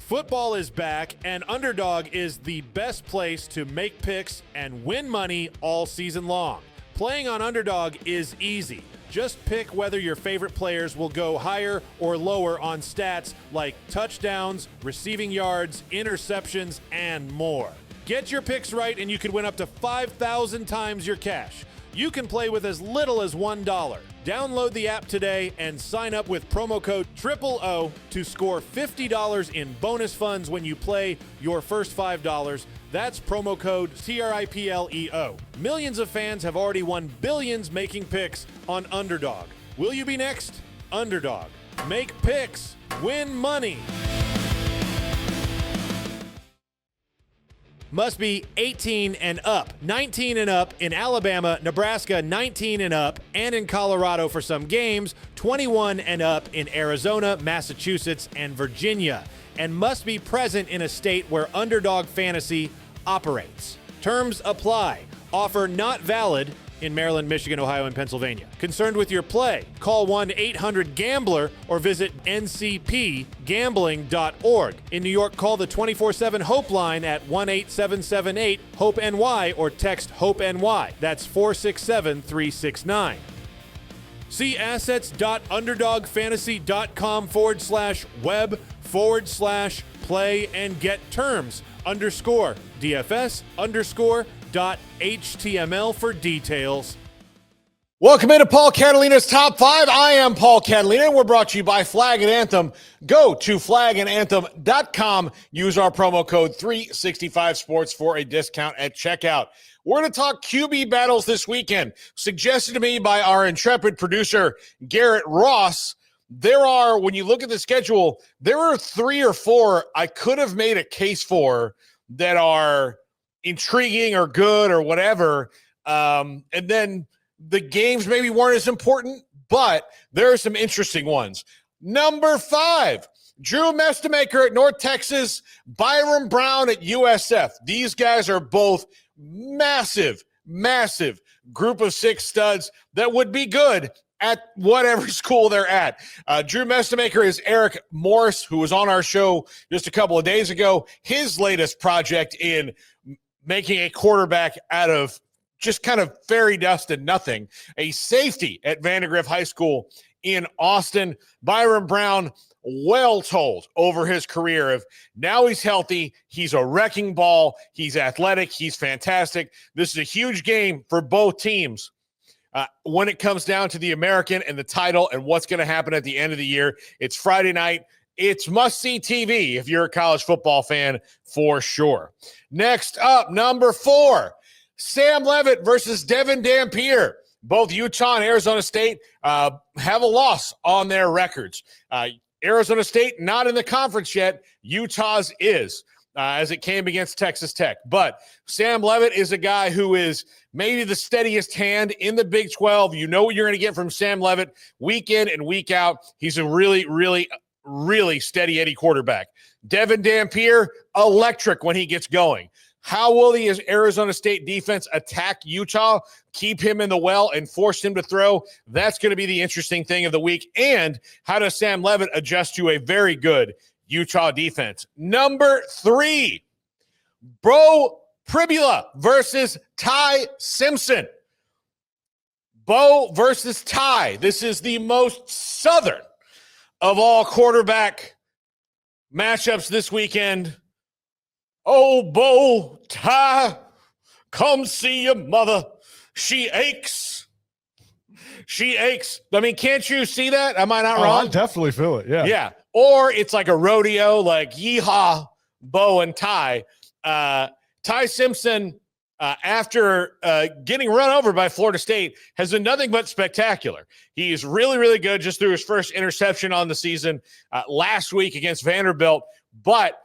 Football is back, and Underdog is the best place to make picks and win money all season long. Playing on Underdog is easy. Just pick whether your favorite players will go higher or lower on stats like touchdowns, receiving yards, interceptions, and more. Get your picks right and you can win up to 5,000 times your cash. You can play with as little as $1. Download the app today and sign up with promo code OOO to score $50 in bonus funds when you play your first $5. That's promo code TRIPLEO. Millions of fans have already won billions making picks on Underdog. Will you be next? Underdog. Make picks. Win money. Must be 18 and up, 19 and up in Alabama, Nebraska, 19 and up, and in Colorado for some games, 21 and up in Arizona, Massachusetts, and Virginia, and must be present in a state where Underdog Fantasy operates. Terms apply. Offer not valid in Maryland, Michigan, Ohio, and Pennsylvania. Concerned with your play? Call 1-800-GAMBLER or visit ncpgambling.org. In New York, call the 24/7 Hope line at 1-8778-HOPE-NY or text HOPE-NY. That's 467-369. See assets.underdogfantasy.com/web/play and get terms _DFS_.html for details. Welcome into Paul Catalina's Top 5. I am Paul Catalina, and we're brought to you by Flag Anthem. Go to flagandanthem.com. Use our promo code 365sports for a discount at checkout. We're going to talk QB battles this weekend. Suggested to me by our intrepid producer, Garrett Ross. There are, when you look at the schedule, there are 3 or 4 I could have made a case for that are intriguing or good or whatever. And then the games maybe weren't as important, but there are some interesting ones. Number 5, Drew Mastermaker at North Texas, Byron Brown at USF. These guys are both massive group of 6 studs that would be good at whatever school they're at. Drew Mastermaker is Eric Morris, who was on our show just a couple of days ago. His latest project in making a quarterback out of just kind of fairy dust and nothing, a safety at Vandergrift High School in Austin. Byron Brown, well told over his career of now he's healthy, he's a wrecking ball, he's athletic, he's fantastic. This is a huge game for both teams. When it comes down to the American and the title and what's going to happen at the end of the year, it's Friday night. It's must-see TV if you're a college football fan for sure. Next up, number 4, Sam Leavitt versus Devin Dampier. Both Utah and Arizona State have a loss on their records. Arizona State not in the conference yet. Utah's is. As it came against Texas Tech. But Sam Leavitt is a guy who is maybe the steadiest hand in the Big 12. You know what you're going to get from Sam Leavitt week in and week out. He's a really steady Eddie quarterback. Devin Dampier, electric when he gets going. How will the Arizona State defense attack Utah, keep him in the well, and force him to throw? That's going to be the interesting thing of the week. And how does Sam Leavitt adjust to a very good Utah defense? Number 3, Bo Pribula versus Ty Simpson. Bo versus Ty. This is the most southern of all quarterback matchups this weekend. Oh, Bo, Ty, come see your mother. She aches. She aches. I mean, can't you see that? Am I not wrong? I definitely feel it, yeah. Yeah. Or it's like a rodeo, like yeehaw, Bo and Ty. Ty Simpson, after getting run over by Florida State, has been nothing but spectacular. He's really good, just threw his first interception on the season last week against Vanderbilt, but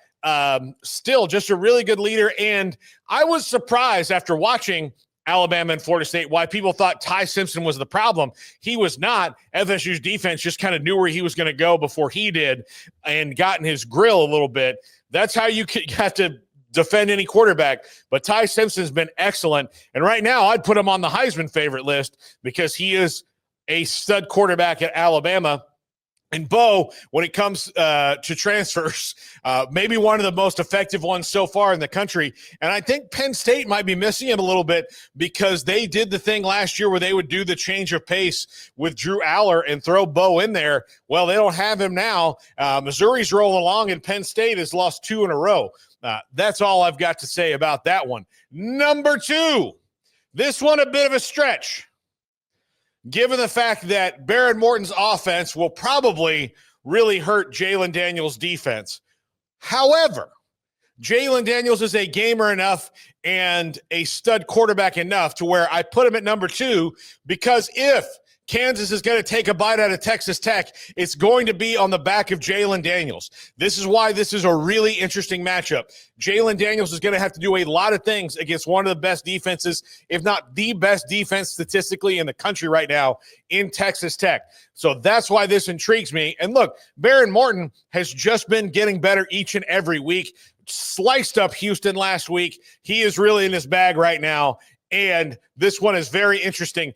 still just a really good leader. And I was surprised after watching Alabama and Florida State why people thought Ty Simpson was the problem. He was not. FSU's defense just kind of knew where he was going to go before he did and got in his grill a little bit. That's how you have to defend any quarterback. But Ty Simpson's been excellent. And right now I'd put him on the Heisman favorite list because he is a stud quarterback at Alabama. And Bo, when it comes to transfers, maybe one of the most effective ones so far in the country. And I think Penn State might be missing him a little bit because they did the thing last year where they would do the change of pace with Drew Aller and throw Bo in there. Well, they don't have him now. Missouri's rolling along, and Penn State has lost 2 in a row. That's all I've got to say about that one. Number 2, this one a bit of a stretch, given the fact that Barron Morton's offense will probably really hurt Jalen Daniels' defense. However, Jalen Daniels is a gamer enough and a stud quarterback enough to where I put him at number 2, because if Kansas is going to take a bite out of Texas Tech, it's going to be on the back of Jalen Daniels. This is why this is a really interesting matchup. Jalen Daniels is going to have to do a lot of things against one of the best defenses, if not the best defense statistically in the country right now in Texas Tech. So that's why this intrigues me. And look, Barron Morton has just been getting better each and every week. Sliced up Houston last week. He is really in his bag right now. And this one is very interesting.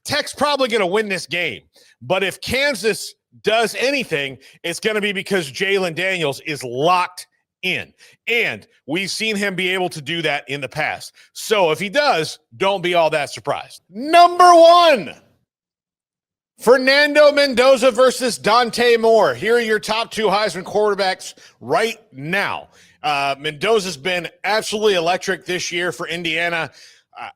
Tech's probably going to win this game, but if Kansas does anything, it's going to be because Jalen Daniels is locked in, and we've seen him be able to do that in the past. So if he does, don't be all that surprised. Number 1, Fernando Mendoza versus Dante Moore. Here are your top 2 Heisman quarterbacks right now. Mendoza's been absolutely electric this year for Indiana.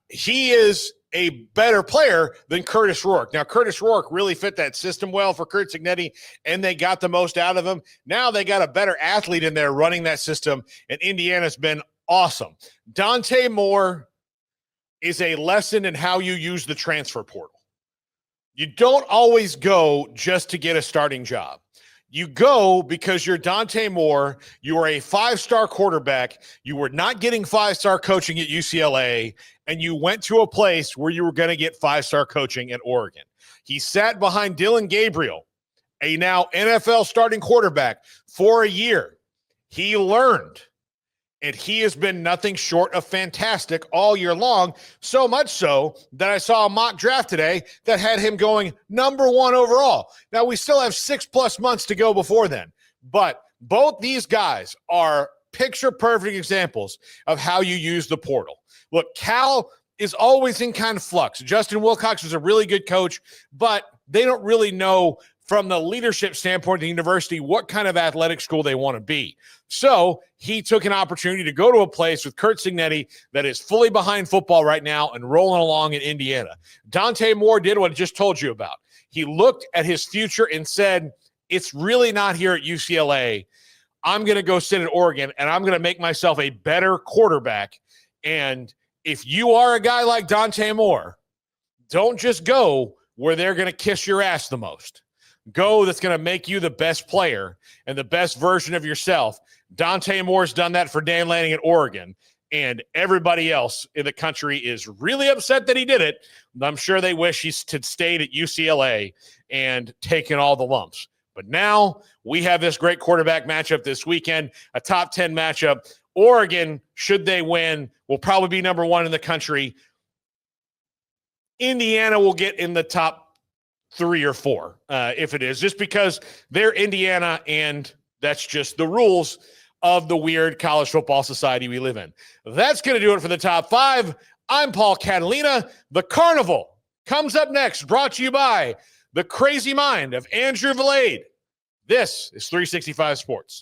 He is a better player than Curtis Rourke. Now, Curtis Rourke really fit that system well for Curt Cignetti, and they got the most out of him. Now they got a better athlete in there running that system, and Indiana's been awesome. Dante Moore is a lesson in how you use the transfer portal. You don't always go just to get a starting job. You go because you're Dante Moore. You are a 5-star quarterback. You were not getting 5-star coaching at UCLA, and you went to a place where you were going to get 5-star coaching at Oregon. He sat behind Dylan Gabriel, a now NFL starting quarterback, for a year. He learned, and he has been nothing short of fantastic all year long, so much so that I saw a mock draft today that had him going number 1 overall. Now, we still have 6+ months to go before then, but both these guys are picture-perfect examples of how you use the portal. Look, Cal is always in kind of flux. Justin Wilcox was a really good coach, but they don't really know from the leadership standpoint of the university what kind of athletic school they want to be. So he took an opportunity to go to a place with Curt Cignetti that is fully behind football right now and rolling along in Indiana. Dante Moore did what I just told you about. He looked at his future and said, it's really not here at UCLA. I'm going to go sit at Oregon, and I'm going to make myself a better quarterback. And if you are a guy like Dante Moore, don't just go where they're going to kiss your ass the most. Go that's going to make you the best player and the best version of yourself. Dante Moore's done that for Dan Lanning at Oregon, and everybody else in the country is really upset that he did it. I'm sure they wish he had stayed at UCLA and taken all the lumps. But now we have this great quarterback matchup this weekend, a top 10 matchup. Oregon, should they win, will probably be number 1 in the country. Indiana will get in the top 3 or 4, if it is, just because they're Indiana, and that's just the rules of the weird college football society we live in. That's going to do it for the top 5. I'm Paul Catalina. The Carnival comes up next, brought to you by the crazy mind of Andrew Valade. This is 365 Sports.